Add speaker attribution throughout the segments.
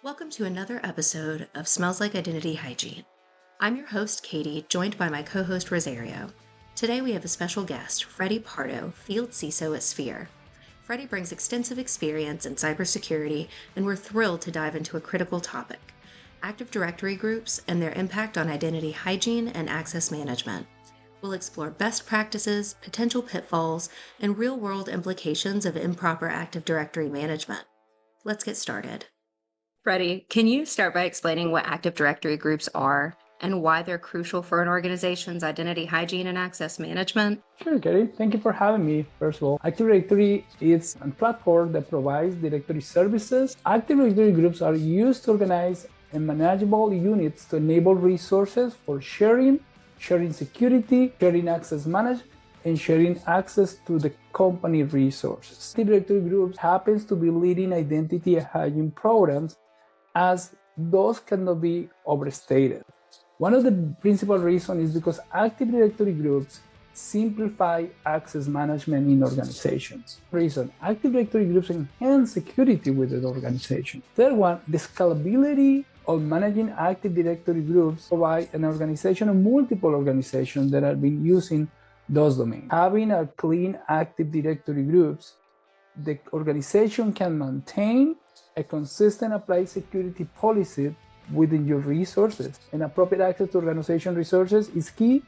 Speaker 1: Welcome to another episode of Smells Like Identity Hygiene. I'm your host, Katie, joined by my co-host, Rosario. Today we have a special guest, Fredy Pardo, Field CISO at Sphere. Fredy brings extensive experience in cybersecurity, and we're thrilled to dive into a critical topic, Active Directory groups and their impact on identity hygiene and access management. We'll explore best practices, potential pitfalls, and real-world implications of improper Active Directory management. Let's get started. Fredy, can you start by explaining what Active Directory groups are and why they're crucial for an organization's identity hygiene and access management?
Speaker 2: Sure, Katie. Thank you for having me. First of all, Active Directory is a platform that provides directory services. Active Directory groups are used to organize and manageable units to enable resources for sharing security, sharing access management, and sharing access to the company resources. Active Directory groups happens to be leading identity hygiene programs, as those cannot be overstated. One of the principal reasons is because Active Directory groups simplify access management in organizations. Reason, Active Directory groups enhance security within the organization. Third one, the scalability of managing Active Directory groups provide an organization or multiple organizations that have been using those domains. Having a clean Active Directory groups, the organization can maintain a consistent applied security policy within your resources. And appropriate access to organization resources is key,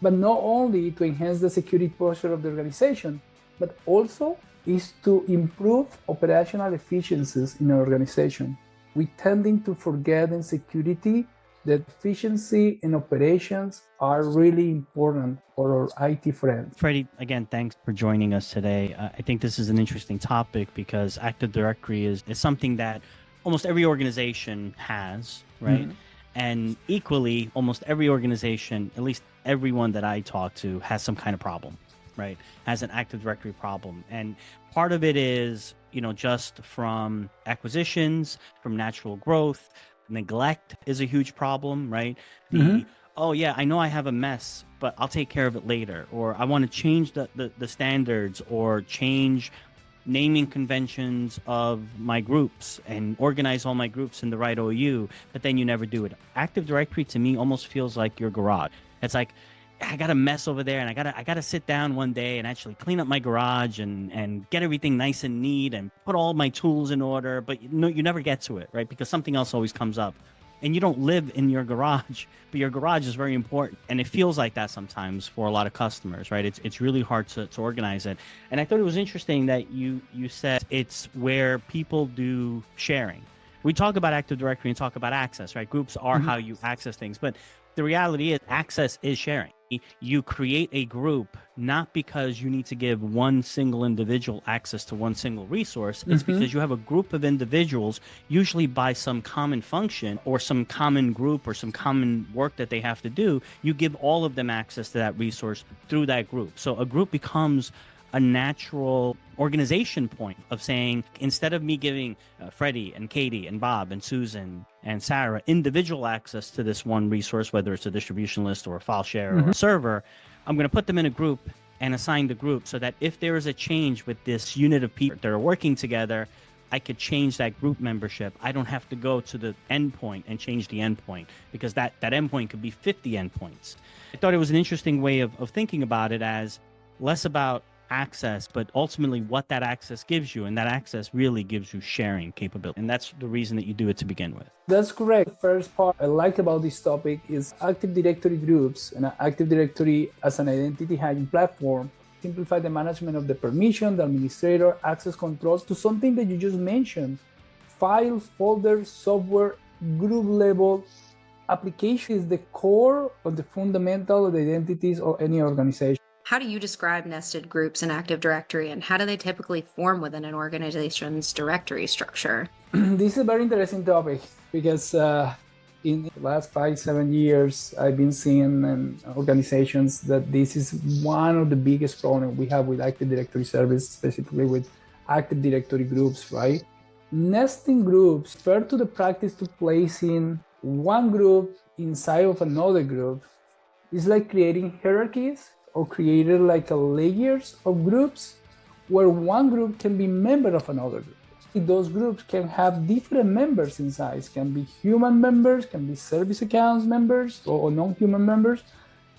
Speaker 2: but not only to enhance the security posture of the organization, but also is to improve operational efficiencies in our organization. We tending to forget in security that efficiency and operations are really important for our IT friends.
Speaker 3: Fredy, again, thanks for joining us today. I think this is an interesting topic because Active Directory is something that almost every organization has, right? Mm-hmm. And equally, almost every organization, at least everyone that I talk to, has some kind of problem, right? Has an Active Directory problem. And part of it is, just from acquisitions, from natural growth. Neglect is a huge problem, right? Oh yeah, I know I have a mess, but I'll take care of it later. Or I want to change the standards or change naming conventions of my groups and organize all my groups in the right OU, but then you never do it. Active Directory to me almost feels like your garage. It's like, I got a mess over there and I gotta sit down one day and actually clean up my garage and get everything nice and neat and put all my tools in order, but you never get to it, right? Because something else always comes up. And you don't live in your garage, but your garage is very important. And it feels like that sometimes for a lot of customers, right? It's really hard to organize it. And I thought it was interesting that you said it's where people do sharing. We talk about Active Directory and talk about access, right? Groups are how you access things. But the reality is access is sharing. You create a group not because you need to give one single individual access to one single resource. It's because you have a group of individuals, usually by some common function or some common group or some common work that they have to do. You give all of them access to that resource through that group. So a group becomes a natural organization point of saying, instead of me giving Fredy and Katie and Bob and Susan and Sarah individual access to this one resource, whether it's a distribution list or a file share or a server, I'm going to put them in a group and assign the group so that if there is a change with this unit of people that are working together, I could change that group membership. I don't have to go to the endpoint and change the endpoint because that endpoint could be 50 endpoints. I thought it was an interesting way of thinking about it as less about access, but ultimately what that access gives you, and that access really gives you sharing capability, and that's the reason that you do it to begin with.
Speaker 2: That's correct. First part I like about this topic is Active Directory groups and Active Directory as an identity hygiene platform simplify the management of the permission, the administrator, access controls to something that you just mentioned: files, folders, software, group level. Application is the core of the fundamental of the identities of any organization.
Speaker 1: How do you describe nested groups in Active Directory, and how do they typically form within an organization's directory structure?
Speaker 2: This is a very interesting topic because in the last 5-7 years, I've been seeing in organizations that this is one of the biggest problems we have with Active Directory service, specifically with Active Directory groups, right? Nesting groups refer to the practice to placing one group inside of another group. It's like creating hierarchies or created like a layers of groups where one group can be member of another group. Those groups can have different members inside. Can be human members, can be service accounts members or non-human members.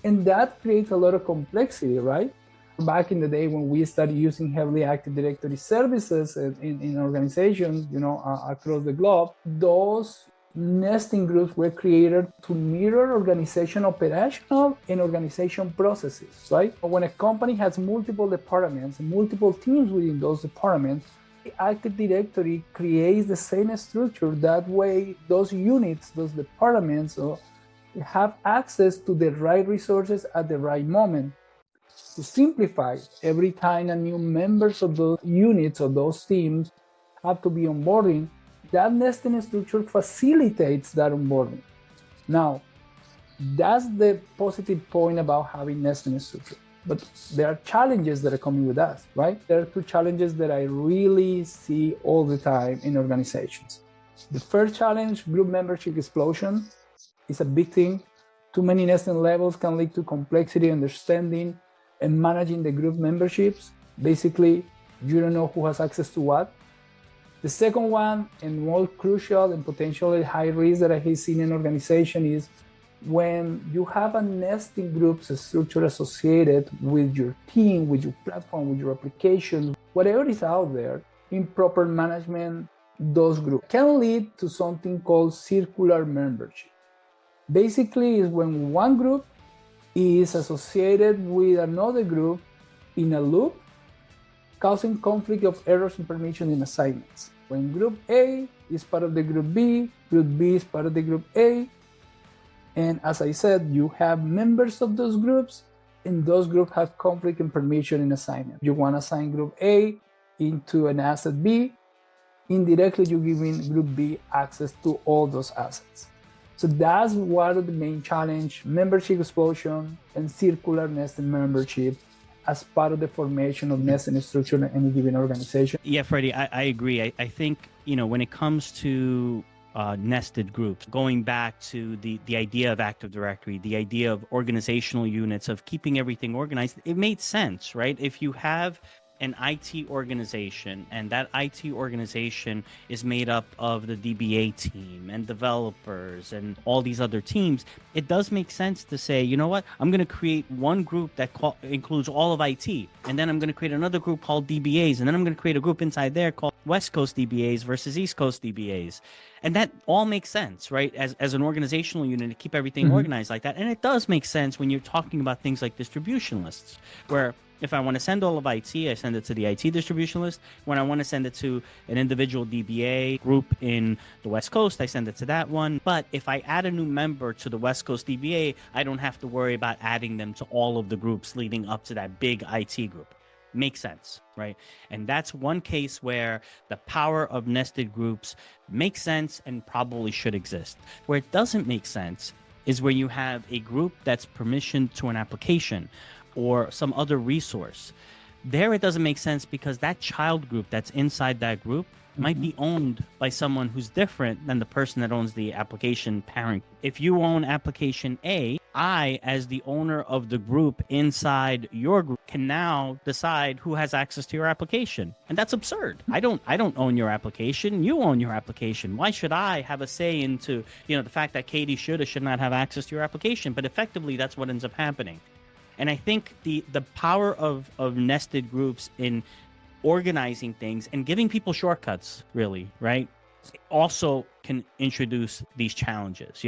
Speaker 2: And that creates a lot of complexity, right? Back in the day when we started using heavily Active Directory services in organizations, across the globe, those nesting groups were created to mirror organization operational and organization processes, right? When a company has multiple departments and multiple teams within those departments, the Active Directory creates the same structure. That way, those units, those departments, have access to the right resources at the right moment. To simplify, every time a new members of those units or those teams have to be onboarding, that nesting structure facilitates that onboarding. Now, that's the positive point about having nesting structure. But there are challenges that are coming with that, right? There are two challenges that I really see all the time in organizations. The first challenge, group membership explosion, is a big thing. Too many nesting levels can lead to complexity, understanding, and managing the group memberships. Basically, you don't know who has access to what. The second one, and more crucial and potentially high risk that I have seen in organization, is when you have a nesting groups structure associated with your team, with your platform, with your application, whatever is out there, improper management, those groups can lead to something called circular membership. Basically, is when one group is associated with another group in a loop, causing conflict of errors in permission in assignments. When group A is part of the group B is part of the group A, and as I said, you have members of those groups, and those groups have conflict in permission in assignment. You want to assign group A into an asset B, indirectly you're giving group B access to all those assets. So that's one of the main challenge, membership explosion and circular nested membership as part of the formation of nested structure in any given organization.
Speaker 3: Yeah, Fredy, I agree. I think, when it comes to nested groups, going back to the idea of Active Directory, the idea of organizational units, of keeping everything organized, it made sense, right? If you have an IT organization, and that IT organization is made up of the DBA team and developers and all these other teams, it does make sense to say, you know what, I'm going to create one group that includes all of IT, and then I'm going to create another group called DBAs, and then I'm going to create a group inside there called West Coast DBAs versus East Coast DBAs. And that all makes sense, right? As an organizational unit to keep everything organized like that. And it does make sense when you're talking about things like distribution lists, where if I want to send all of IT, I send it to the IT distribution list. When I want to send it to an individual DBA group in the West Coast, I send it to that one. But if I add a new member to the West Coast DBA, I don't have to worry about adding them to all of the groups leading up to that big IT group. Makes sense, right? And that's one case where the power of nested groups makes sense and probably should exist. Where it doesn't make sense is where you have a group that's permissioned to an application or some other resource. There it doesn't make sense because that child group that's inside that group might be owned by someone who's different than the person that owns the application parent. If you own application A, I, as the owner of the group inside your group, can now decide who has access to your application. And that's absurd. I don't own your application. You own your application. Why should I have a say into, the fact that Katie should or should not have access to your application? But effectively, that's what ends up happening. And I think the power of nested groups in organizing things and giving people shortcuts, really, right, also can introduce these challenges.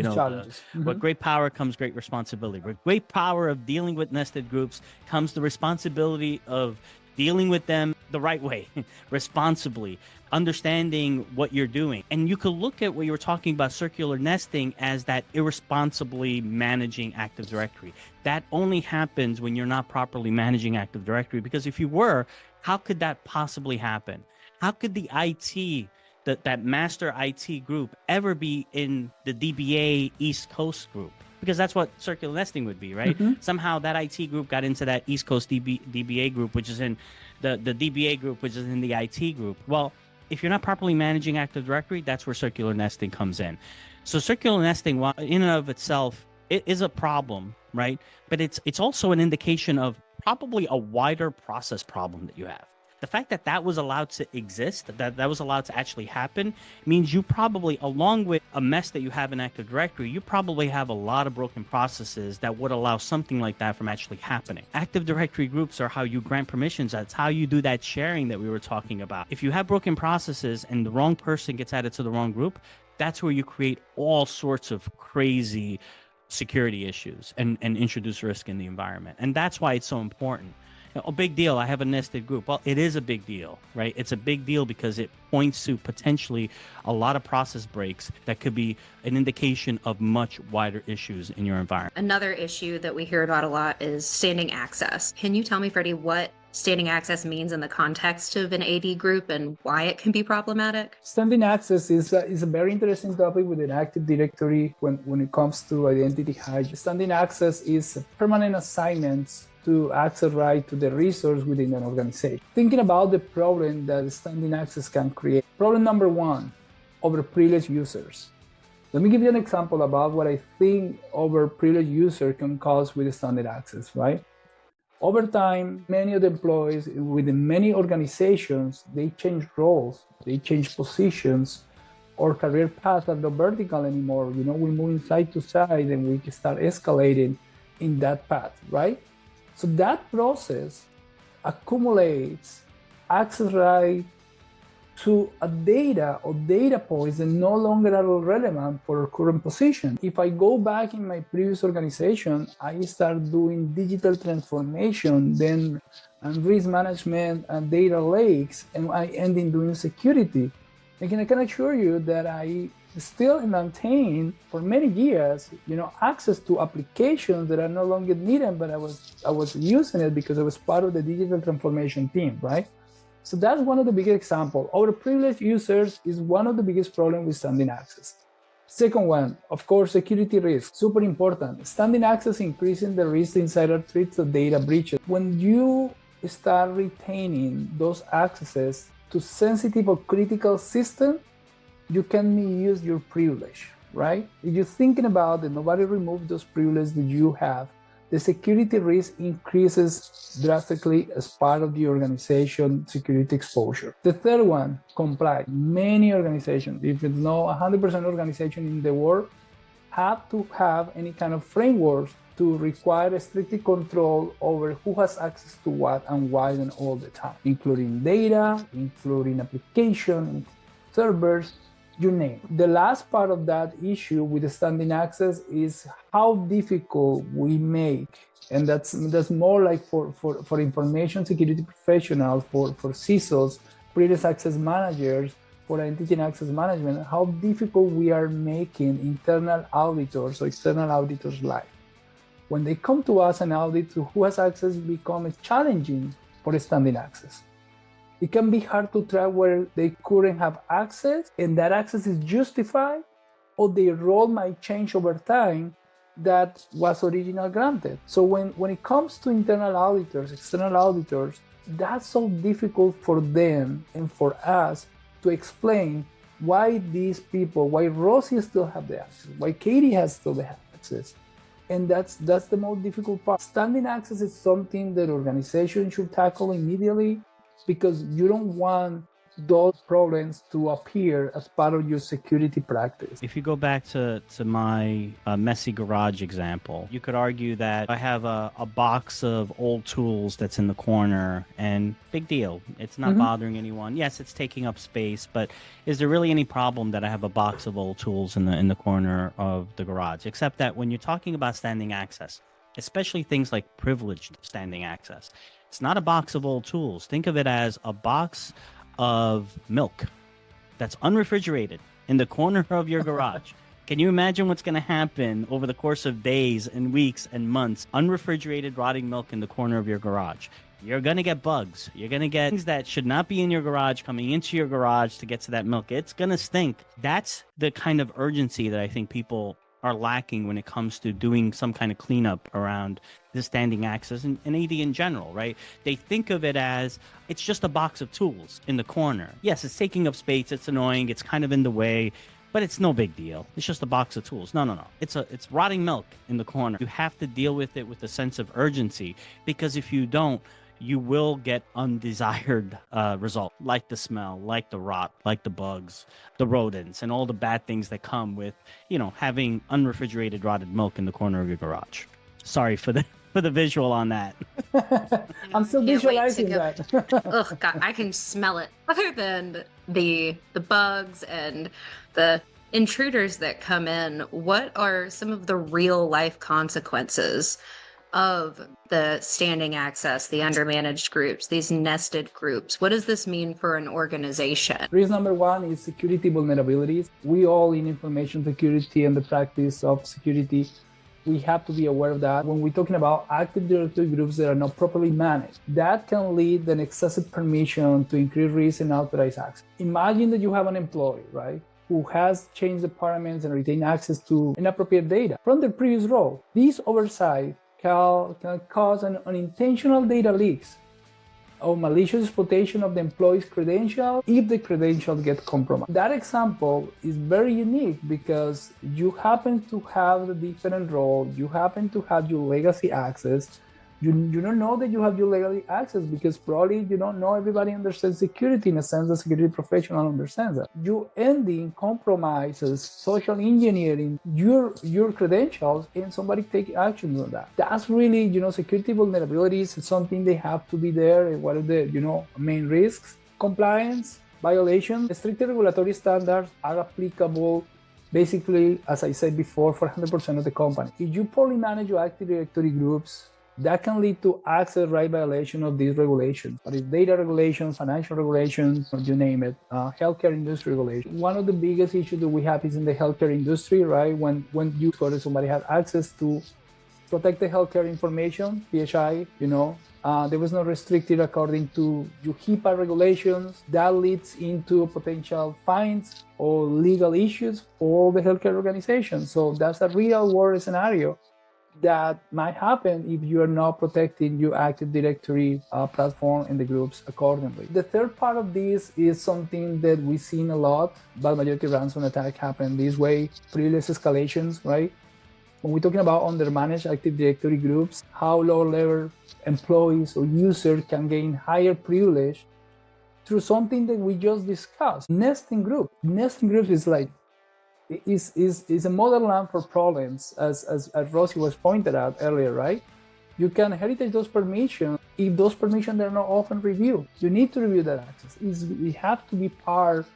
Speaker 3: With great power comes great responsibility. With great power of dealing with nested groups comes the responsibility of dealing with them the right way, responsibly, understanding what you're doing. And you could look at what you were talking about, circular nesting, as that irresponsibly managing Active Directory. That only happens when you're not properly managing Active Directory, because if you were, how could that possibly happen? How could the IT, that master IT group, ever be in the DBA East Coast group? Because that's what circular nesting would be, right? Somehow that IT group got into that East Coast DBA group, which is in the DBA group, which is in the IT group. Well, if you're not properly managing Active Directory, that's where circular nesting comes in. So circular nesting, in and of itself, it is a problem, right? But it's also an indication of probably a wider process problem that you have. The fact that that was allowed to exist, that was allowed to actually happen, means you probably, along with a mess that you have in Active Directory, you probably have a lot of broken processes that would allow something like that from actually happening. Active Directory groups are how you grant permissions. That's how you do that sharing that we were talking about. If you have broken processes and the wrong person gets added to the wrong group, that's where you create all sorts of crazy security issues and introduce risk in the environment. And that's why it's so important. A big deal. I have a nested group. Well, it is a big deal, right? It's a big deal because it points to potentially a lot of process breaks that could be an indication of much wider issues in your environment.
Speaker 1: Another issue that we hear about a lot is standing access. Can you tell me, Fredy, what standing access means in the context of an AD group and why it can be problematic?
Speaker 2: Standing access is a very interesting topic within Active Directory when it comes to identity hygiene. Standing access is permanent assignments to access right to the resource within an organization. Thinking about the problem that standing access can create. Problem number one, overprivileged users. Let me give you an example about what I think overprivileged user can cause with standing access, right? Over time, many of the employees within many organizations, they change roles, they change positions, or career paths are not vertical anymore. We're moving side to side and we can start escalating in that path, right? So that process accumulates access right to a data or data points that no longer are relevant for our current position. If I go back in my previous organization, I start doing digital transformation, then and risk management and data lakes, and I end in doing security. And I can assure you that I still maintain for many years, access to applications that are no longer needed, but I was using it because I was part of the digital transformation team, right? So that's one of the biggest examples. Overprivileged users is one of the biggest problems with standing access. Second one, of course, security risk, super important. Standing access increasing the risk insider threats of data breaches. When you start retaining those accesses to sensitive or critical systems, you can misuse your privilege, right? If you're thinking about that nobody removed those privileges that you have, the security risk increases drastically as part of the organization security exposure. The third one, comply. Many organizations, if it's not 100% organization in the world, have to have any kind of frameworks to require a strict control over who has access to what and why and all the time, including data, including application, servers, you name it. The last part of that issue with the standing access is how difficult we make, and that's more like for information security professionals, for CISOs, privileged access managers, for identity and access management, how difficult we are making internal auditors or external auditors' life. When they come to us and audit to who has access becomes challenging for standing access. It can be hard to track where they couldn't have access and that access is justified, or their role might change over time that was originally granted. So when it comes to internal auditors, external auditors, that's so difficult for them and for us to explain why these people, why Rosie still have the access, why Katie has still the access. And that's the most difficult part. Standing access is something that organizations should tackle immediately, because you don't want those problems to appear as part of your security practice.
Speaker 3: If you go back to my messy garage example, you could argue that I have a box of old tools that's in the corner, and big deal. It's not bothering anyone. Yes, it's taking up space, but is there really any problem that I have a box of old tools in the corner of the garage? Except that when you're talking about standing access, especially things like privileged standing access, it's not a box of old tools. Think of it as a box of milk that's unrefrigerated in the corner of your garage. Can you imagine what's going to happen over the course of days and weeks and months? Unrefrigerated rotting milk in the corner of your garage. You're going to get bugs. You're going to get things that should not be in your garage coming into your garage to get to that milk. It's going to stink. That's the kind of urgency that I think people are lacking when it comes to doing some kind of cleanup around the standing access and AD in general, right? They think of it as it's just a box of tools in the corner. Yes, it's taking up space, it's annoying, it's kind of in the way, but it's no big deal. It's just a box of tools. No. It's rotting milk in the corner. You have to deal with it with a sense of urgency, because if you don't, you will get undesired results, like the smell, like the rot, like the bugs, the rodents, and all the bad things that come with, having unrefrigerated rotted milk in the corner of your garage. Sorry for the visual on that.
Speaker 2: I'm still visualizing that.
Speaker 1: Oh God, I can smell it. Other than the bugs and the intruders that come in, what are some of the real life consequences of the standing access, the undermanaged groups, these nested groups? What does this mean for an organization?
Speaker 2: Risk number one is security vulnerabilities. We all in information security and the practice of security, we have to be aware of that. When we're talking about Active Directory groups that are not properly managed, that can lead to an excessive permission to increase risk and unauthorized access. Imagine that you have an employee, right, who has changed departments and retained access to inappropriate data from their previous role. This oversight can cause an unintentional data leaks or malicious exploitation of the employee's credential if the credentials get compromised. That example is very unique because you happen to have the different role, you happen to have your legacy access. You don't know that you have your legacy access because probably you don't know everybody understands security in a sense the security professional understands that. You ending compromises, social engineering your credentials and somebody take action on that. That's really, security vulnerabilities is something they have to be there. And what are the, main risks? Compliance, violation, stricter regulatory standards are applicable basically, as I said before, for 100% of the company. If you poorly manage your Active Directory groups, that can lead to access right violation of these regulations. But it's data regulations, financial regulations, or you name it, healthcare industry regulations. One of the biggest issues that we have is in the healthcare industry, right? When you or somebody has access to protect the healthcare information, PHI, there was no restricted according to your HIPAA regulations. That leads into potential fines or legal issues for the healthcare organization. So that's a real world scenario that might happen if you are not protecting your Active Directory platform and the groups accordingly. The third part of this is something that we've seen a lot, but majority of ransom attack happen this way, privilege escalations, right? When we're talking about undermanaged Active Directory groups, how low-level employees or users can gain higher privilege through something that we just discussed, nesting groups. Nesting groups is a motherland for problems, as Rosie was pointed out earlier, right? You can heritage those permissions if those permissions are not often reviewed. You need to review that access. It has to be part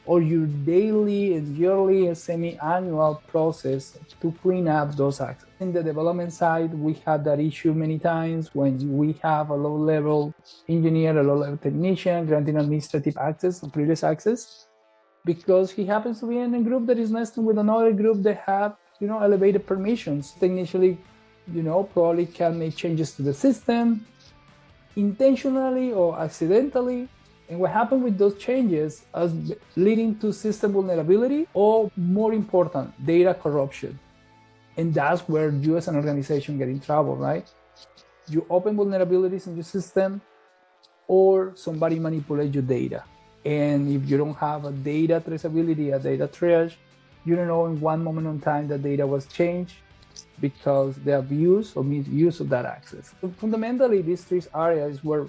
Speaker 2: of your daily and yearly and semi-annual process to clean up those access. In the development side, we had that issue many times when we have a low-level engineer, a low-level technician granting administrative access, privileged access, because he happens to be in a group that is nesting with another group that have, elevated permissions. Technically, probably can make changes to the system intentionally or accidentally. And what happened with those changes is leading to system vulnerability or, more important, data corruption. And that's where you as an organization get in trouble, right? You open vulnerabilities in your system or somebody manipulates your data. And if you don't have a data traceability, a data triage, you don't know in one moment in time that data was changed because the abuse or misuse of that access. So fundamentally, these three areas where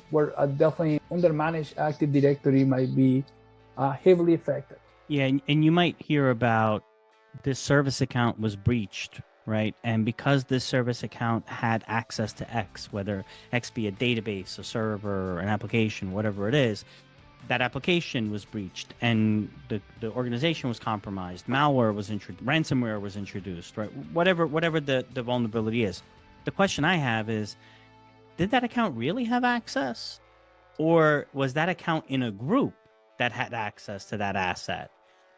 Speaker 2: definitely undermanaged Active Directory might be heavily affected.
Speaker 3: Yeah, and you might hear about this service account was breached, right? And because this service account had access to X, whether X be a database, a server, an application, whatever it is, that application was breached and the organization was compromised. Malware was introduced, ransomware was introduced, right? Whatever the vulnerability is. The question I have is, did that account really have access? Or was that account in a group that had access to that asset?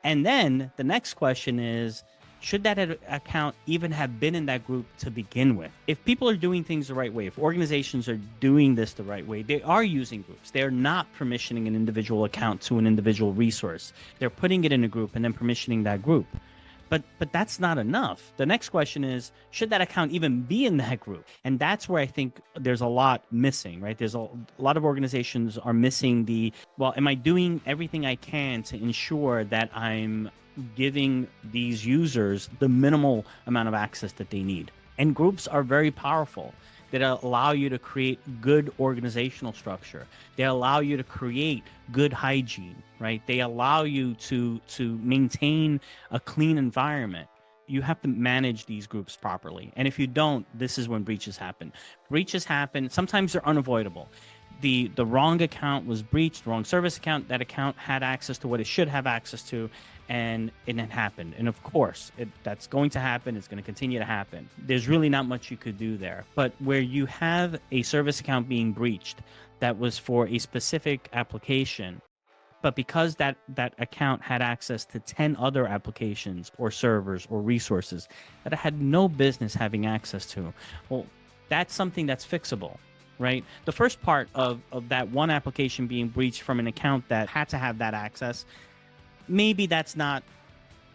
Speaker 3: And then the next question is, should that account even have been in that group to begin with? If people are doing things the right way, if organizations are doing this the right way, they are using groups. They're not permissioning an individual account to an individual resource. They're putting it in a group and then permissioning that group. But that's not enough. The next question is, should that account even be in that group? And that's where I think there's a lot missing, right? There's a lot of organizations are missing am I doing everything I can to ensure that I'm giving these users the minimal amount of access that they need? And groups are very powerful. that allow you to create good organizational structure. They allow you to create good hygiene, right? They allow you to maintain a clean environment. You have to manage these groups properly. And if you don't, this is when breaches happen. Breaches happen. Sometimes they're unavoidable. The wrong account was breached, wrong service account. That account had access to what it should have access to, and it happened. And of course, that's going to happen. It's going to continue to happen. There's really not much you could do there. But where you have a service account being breached that was for a specific application, but because that account had access to 10 other applications or servers or resources that it had no business having access to, well, that's something that's fixable, right? The first part of that one application being breached from an account that had to have that access, maybe that's not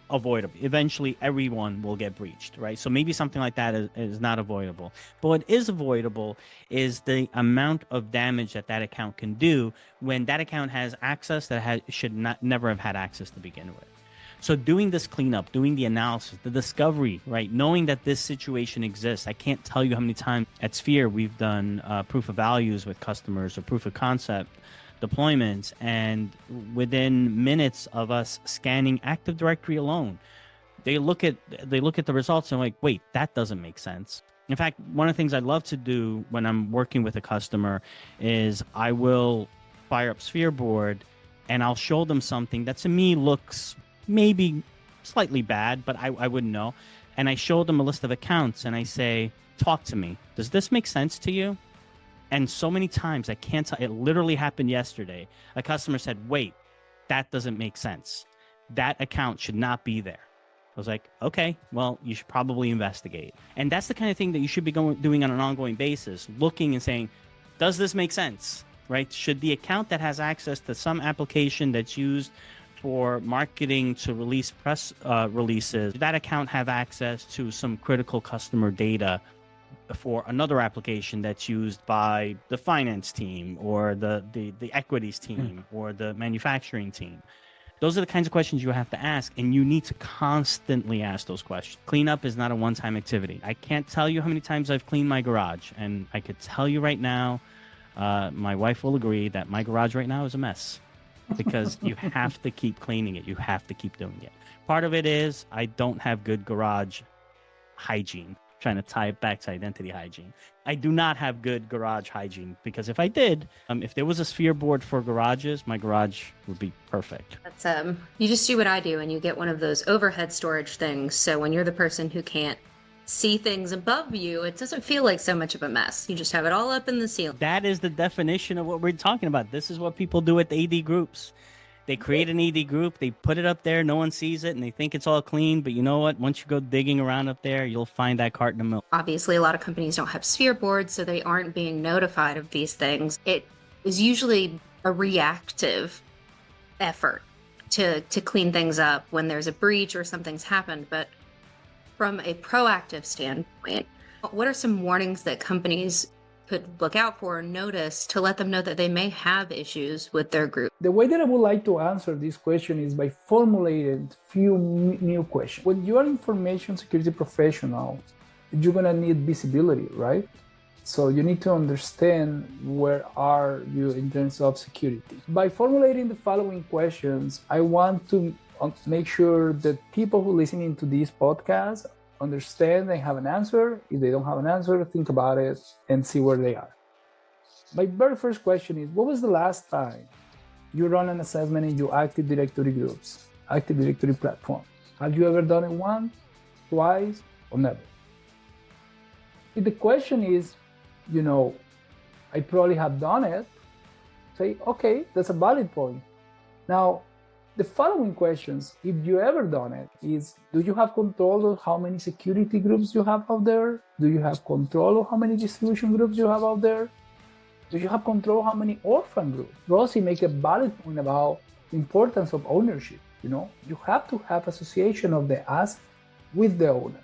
Speaker 3: avoidable. Eventually, everyone will get breached, right? So maybe something like that is not avoidable. But what is avoidable is the amount of damage that account can do when that account has access that should never have had access to begin with. So doing this cleanup, doing the analysis, the discovery, right? Knowing that this situation exists. I can't tell you how many times at Sphere we've done proof of values with customers or proof of concept deployments, and within minutes of us scanning Active Directory alone, they look at the results and like, wait, that doesn't make sense. In fact, one of the things I love to do when I'm working with a customer is I will fire up Sphere board and I'll show them something that to me looks maybe slightly bad, but I wouldn't know. And I show them a list of accounts and I say, talk to me. Does this make sense to you? And so many times I can't tell, it literally happened yesterday. A customer said, wait, that doesn't make sense. That account should not be there. I was like, okay, well, you should probably investigate. And that's the kind of thing that you should be doing on an ongoing basis, looking and saying, does this make sense, right? Should the account that has access to some application that's used for marketing to release press releases, that account have access to some critical customer data for another application that's used by the finance team or the equities team or the manufacturing team? Those are the kinds of questions you have to ask, and you need to constantly ask those questions. Cleanup is not a one-time activity. I can't tell you how many times I've cleaned my garage, and I could tell you right now, my wife will agree that my garage right now is a mess because you have to keep cleaning it. You have to keep doing it. Part of it is I don't have good garage hygiene. Trying to tie it back to identity hygiene. I do not have good garage hygiene because if I did, if there was a Sphere board for garages, my garage would be perfect.
Speaker 1: That's you just do what I do and you get one of those overhead storage things. So when you're the person who can't see things above you, it doesn't feel like so much of a mess. You just have it all up in the ceiling.
Speaker 3: That is the definition of what we're talking about. This is what people do at the AD groups. They create an ED group, they put it up there, no one sees it, and they think it's all clean. But you know what? Once you go digging around up there, you'll find that carton of milk.
Speaker 1: Obviously, a lot of companies don't have Sphere boards, so they aren't being notified of these things. It is usually a reactive effort to clean things up when there's a breach or something's happened. But from a proactive standpoint, what are some warnings that companies could look out for or notice to let them know that they may have issues with their group?
Speaker 2: The way that I would like to answer this question is by formulating a few new questions. When you are an information security professional, you're going to need visibility, right? So you need to understand where are you in terms of security. By formulating the following questions, I want to make sure that people who are listening to this podcast understand they have an answer. If they don't have an answer, think about it and see where they are. My very first question is, what was the last time you run an assessment in your Active Directory groups, Active Directory platform? Have you ever done it once, twice, or never? If the question is, I probably have done it, say, okay, that's a valid point. Now, the following questions, if you ever done it, is do you have control of how many security groups you have out there? Do you have control of how many distribution groups you have out there? Do you have control of how many orphan groups? Rosie make a valid point about the importance of ownership. You have to have association of the asset with the owner.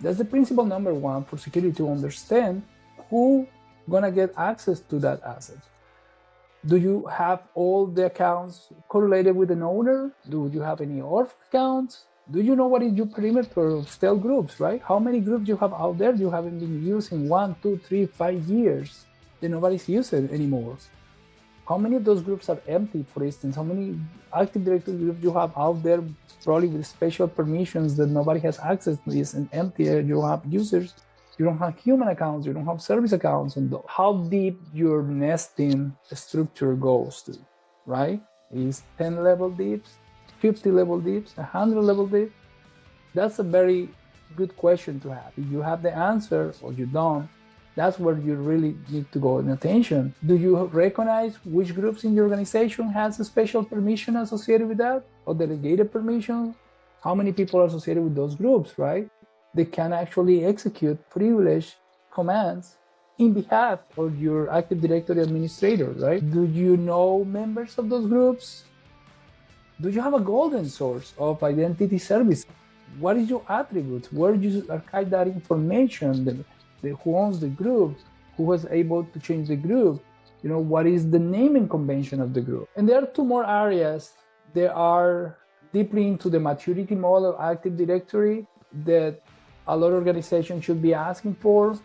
Speaker 2: That's the principle number one for security, to understand who gonna get access to that asset. Do you have all the accounts correlated with an owner? Do you have any orphan accounts? Do you know what is your perimeter of stale groups, right? How many groups you have out there you haven't been using 1, 2, 3, 5 years that nobody's using anymore? How many of those groups are empty, for instance? How many Active Directory groups you have out there, probably with special permissions that nobody has access to, is an empty. You have users, you don't have human accounts, you don't have service accounts. And how deep your nesting structure goes to, right? Is 10 level deep, 50 level deep, 100 level deep? That's a very good question to have. If you have the answer or you don't, that's where you really need to go in attention. Do you recognize which groups in your organization has a special permission associated with that, or delegated permission? How many people are associated with those groups, right? They can actually execute privileged commands in behalf of your Active Directory administrator, right? Do you know members of those groups? Do you have a golden source of identity service? What is your attributes? Where do you archive that information? Who owns the group? Who was able to change the group? What is the naming convention of the group? And there are two more areas that are deeply into the maturity model of Active Directory that a lot of organizations should be asking for.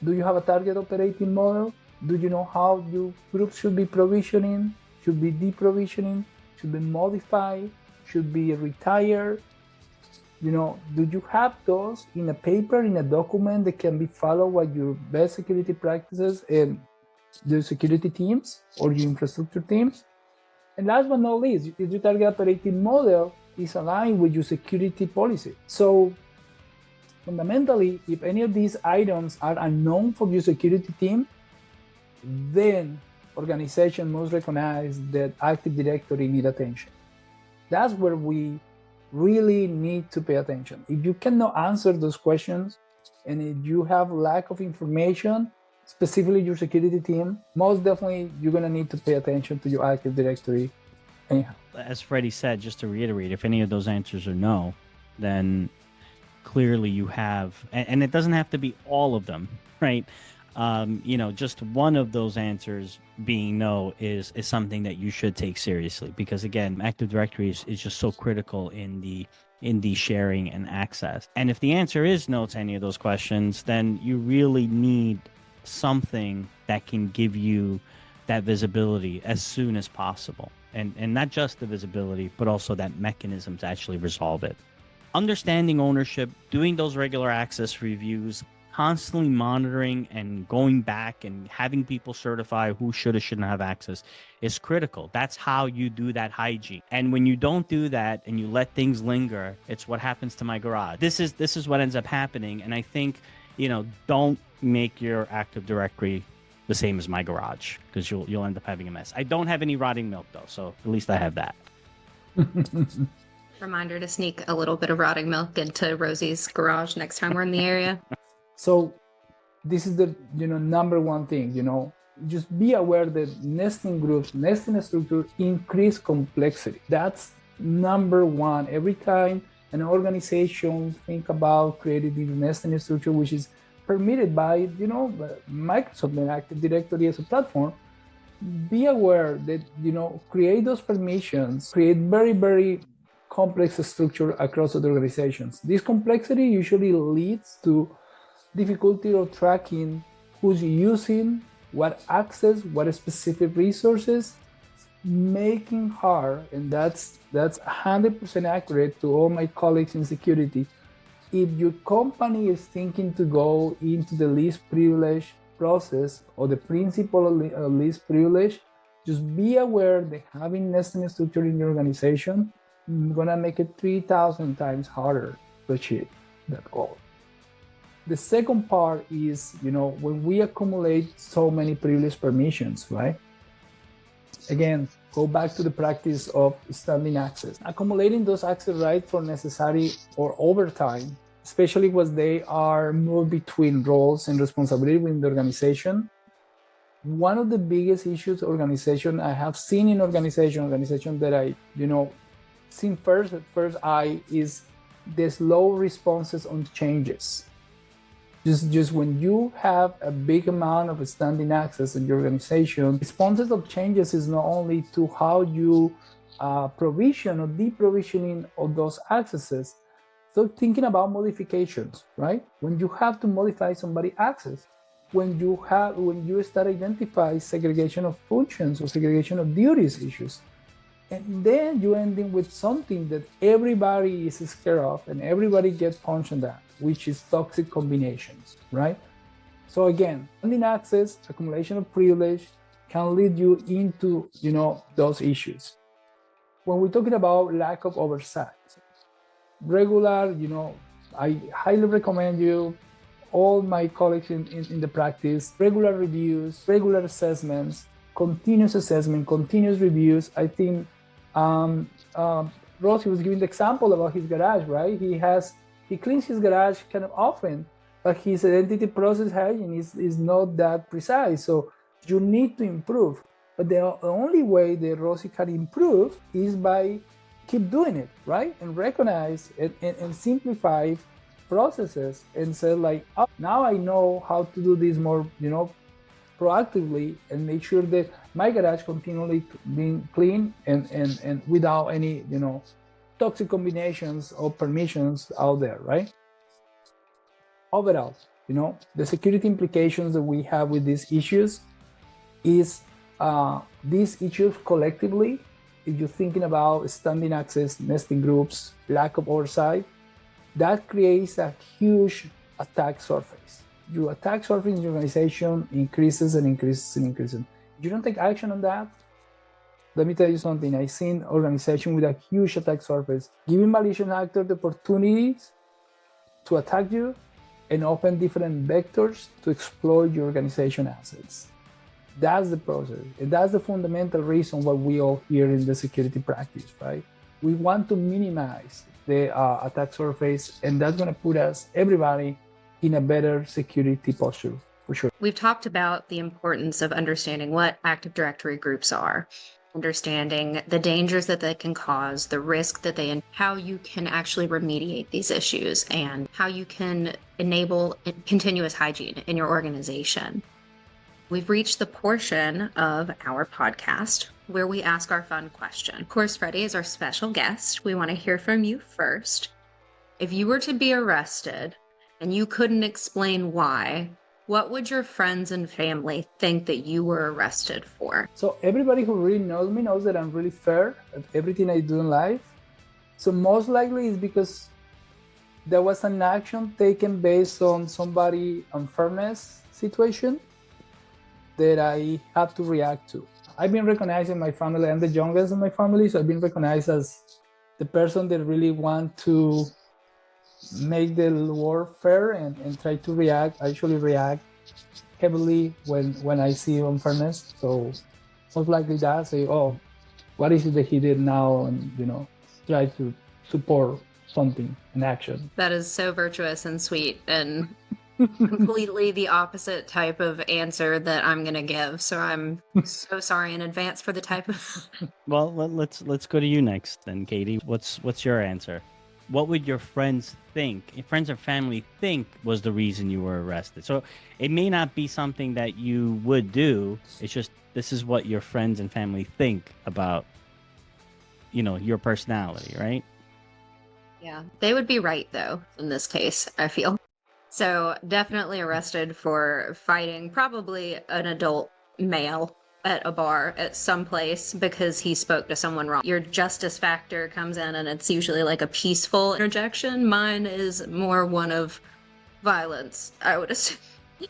Speaker 2: Do you have a target operating model? Do you know how your groups should be provisioning, should be deprovisioning, should be modified, should be retired? Do you have those in a paper, in a document that can be followed by your best security practices and the security teams or your infrastructure teams? And last but not least, if your target operating model is aligned with your security policy. So fundamentally, if any of these items are unknown for your security team, then organization must recognize that Active Directory need attention. That's where we really need to pay attention. If you cannot answer those questions, and if you have lack of information, specifically your security team, most definitely you're going to need to pay attention to your Active Directory anyhow.
Speaker 3: As Fredy said, just to reiterate, if any of those answers are no, then clearly you have, and it doesn't have to be all of them, right? Just one of those answers being no is something that you should take seriously, because again, Active Directory is just so critical in the sharing and access. And if the answer is no to any of those questions, then you really need something that can give you that visibility as soon as possible. And not just the visibility, but also that mechanism to actually resolve it. Understanding ownership, doing those regular access reviews, constantly monitoring and going back and having people certify who should or shouldn't have access is critical. That's how you do that hygiene. And when you don't do that and you let things linger, it's what happens to my garage. This is what ends up happening. And I think, don't make your Active Directory the same as my garage, because you'll end up having a mess. I don't have any rotting milk though, so at least I have that.
Speaker 1: Reminder to sneak a little bit of rotting milk into Rosie's garage next time we're in the area.
Speaker 2: So this is the number one thing, just be aware that nesting groups, nesting structure increase complexity. That's number one. Every time an organization think about creating this nesting structure, which is permitted by Microsoft and Active Directory as a platform, be aware that create those permissions, create very, very complex structure across other organizations. This complexity usually leads to difficulty of tracking who's using what access, what specific resources, making hard, and that's 100% accurate to all my colleagues in security. If your company is thinking to go into the least privilege process or the principle of least privilege, just be aware that having nesting structure in your organization is gonna make it 3,000 times harder to achieve that goal. The second part is, when we accumulate so many privileged permissions, right? Again, go back to the practice of standing access. Accumulating those access rights for necessary or overtime, especially when they are moved between roles and responsibility within the organization. One of the biggest issues I have seen in organization that I, seen first eye is the slow responses on changes. Just when you have a big amount of standing access in your organization, responses of changes is not only to how you provision or deprovisioning of those accesses, So thinking about modifications, right? When you have to modify somebody's access, when you start identify segregation of functions or segregation of duties issues, and then you ending with something that everybody is scared of and everybody gets punched on that, which is toxic combinations, right? So again, expanding access, accumulation of privilege can lead you into, those issues. When we're talking about lack of oversight, regular, I highly recommend you, all my colleagues in the practice, regular reviews, regular assessments, continuous assessment, continuous reviews. I think Rossi was giving the example about his garage, right? He cleans his garage kind of often, but his identity process hygiene is not that precise. So you need to improve. But the only way that Rossi can improve is by keep doing it, right? And recognize and simplify processes and say like, oh, now I know how to do this more, proactively, and make sure that my garage continually being clean and without any, toxic combinations or permissions out there, right? Overall, the security implications that we have with these issues is these issues collectively, if you're thinking about standing access, nesting groups, lack of oversight, that creates a huge attack surface. Your attack surface in your organization increases and increases and increases. If you don't take action on that, let me tell you something. I've seen organizations with a huge attack surface giving malicious actors the opportunities to attack you and open different vectors to exploit your organization assets. That's the process. And that's the fundamental reason why we all here in the security practice, right? We want to minimize the attack surface, and that's going to put us, everybody, in a better security posture, for sure.
Speaker 1: We've talked about the importance of understanding what Active Directory groups are, understanding the dangers that they can cause, the risk that they, and how you can actually remediate these issues, and how you can enable continuous hygiene in your organization. We've reached the portion of our podcast where we ask our fun question. Of course, Fredy is our special guest. We want to hear from you first. If you were to be arrested and you couldn't explain why, what would your friends and family think that you were arrested for?
Speaker 2: So everybody who really knows me knows that I'm really fair at everything I do in life. So most likely it's because there was an action taken based on somebody unfairness situation that I have to react to. I've been recognized in my family. I'm the youngest in my family, so I've been recognized as the person that really want to make the world fair and try to react heavily when I see unfairness. So most likely that, say, oh, what is it that he did now? And, try to support something, an action.
Speaker 1: That is so virtuous and sweet and completely the opposite type of answer that I'm going to give. So I'm so sorry in advance for the type of...
Speaker 3: Well, let's go to you next then, Katie. What's your answer? What would your friends think, friends or family think was the reason you were arrested? So it may not be something that you would do. It's just, this is what your friends and family think about, your personality, right?
Speaker 1: Yeah, they would be right though, in this case, I feel. So definitely arrested for fighting probably an adult male at a bar at some place because he spoke to someone wrong. Your justice factor comes in and it's usually like a peaceful interjection. Mine is more one of violence, I would assume.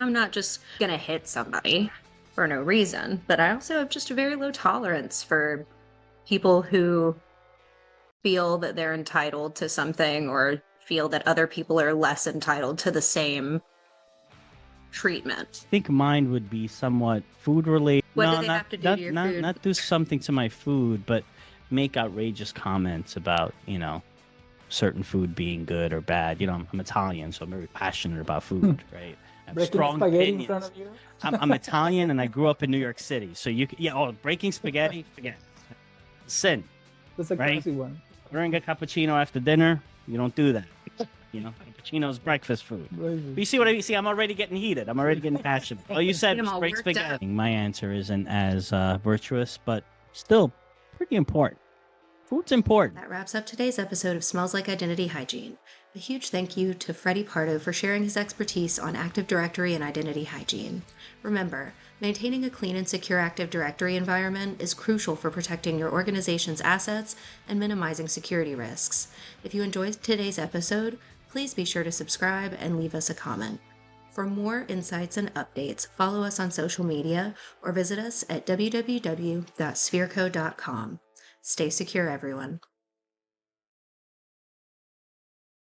Speaker 1: I'm not just gonna hit somebody for no reason, but I also have just a very low tolerance for people who feel that they're entitled to something or feel that other people are less entitled to the same treatment.
Speaker 3: I think mine would be somewhat food related.
Speaker 1: What do they have to do to your food?
Speaker 3: Not do something to my food, but make outrageous comments about, certain food being good or bad. I'm Italian, so I'm very passionate about food, right? I have
Speaker 2: Breaking
Speaker 3: strong
Speaker 2: spaghetti
Speaker 3: opinions.
Speaker 2: in front of you?
Speaker 3: I'm Italian and I grew up in New York City. So breaking spaghetti, forget it. Sin.
Speaker 2: That's a
Speaker 3: Right?
Speaker 2: classy one.
Speaker 3: Drink a cappuccino after dinner, you don't do that. Cappuccino's breakfast food. But you see what I see? I'm already getting heated. I'm already getting passionate. Oh, you said
Speaker 1: Get 'em all
Speaker 3: break
Speaker 1: worked
Speaker 3: spaghetti. My answer isn't as virtuous, but still pretty important. Food's important.
Speaker 1: That wraps up today's episode of Smells Like Identity Hygiene. A huge thank you to Fredy Pardo for sharing his expertise on Active Directory and identity hygiene. Remember, maintaining a clean and secure Active Directory environment is crucial for protecting your organization's assets and minimizing security risks. If you enjoyed today's episode, please be sure to subscribe and leave us a comment. For more insights and updates, follow us on social media or visit us at www.sphereco.com. Stay secure, everyone.